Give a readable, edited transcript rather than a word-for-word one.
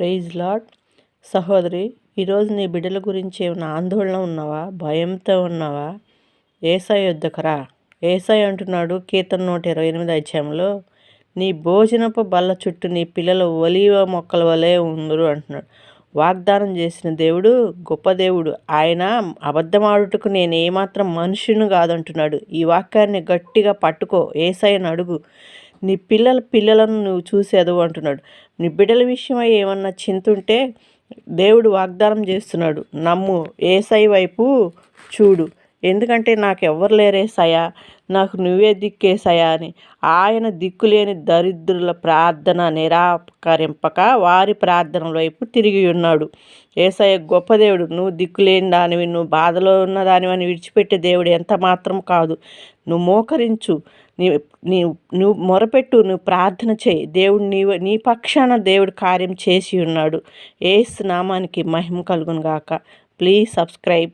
Praise lord. సహోదరి, ఈరోజు నీ బిడ్డల గురించి ఏమైనా ఆందోళన ఉన్నావా? భయంతో ఉన్నావా? యేసయ్య యొద్దకు రా. యేసయ్య అంటున్నాడు కీర్తన 128 అధ్యాయంలో, నీ భోజనపు బల్ల చుట్టూ నీ పిల్లలు ఒలీవ మొక్కల వలె ఉందరు అంటున్నాడు. వాగ్దానం చేసిన దేవుడు గొప్ప దేవుడు. ఆయన అబద్ధమాడుటకు నేను ఏమాత్రం మనుషుని కాదంటున్నాడు. ఈ వాక్యాన్ని గట్టిగా పట్టుకో. యేసయ్యను అడుగు. నీ పిల్లలను నువ్వు చూసేదు అంటున్నాడు. నీ బిడ్డల విషయమై ఏమన్నా చింతుంటే దేవుడు వాగ్దానం చేస్తున్నాడు. నమ్ము, యేసయ్య వైపు చూడు. ఎందుకంటే నాకు ఎవ్వరు లేరేసయ్యా, నాకు నువ్వే దిక్కేసయ్యా అని ఆయన దిక్కులేని దరిద్రుల ప్రార్థన నిరాకరింపక వారి ప్రార్థనల వైపు తిరిగి ఉన్నాడు. యేసయ్య గొప్ప దేవుడు. నువ్వు దిక్కులేని దానివి, నువ్వు బాధలో ఉన్న దానివని విడిచిపెట్టే దేవుడు ఎంత మాత్రం కాదు. నువ్వు మోకరించు, నువ్వు మొరపెట్టు, నువ్వు ప్రార్థన చేయి. దేవుడు నీ పక్షాన దేవుడు కార్యం చేసి ఉన్నాడు. యేసు నామానికి మహిమ కలుగును గాక. Please subscribe.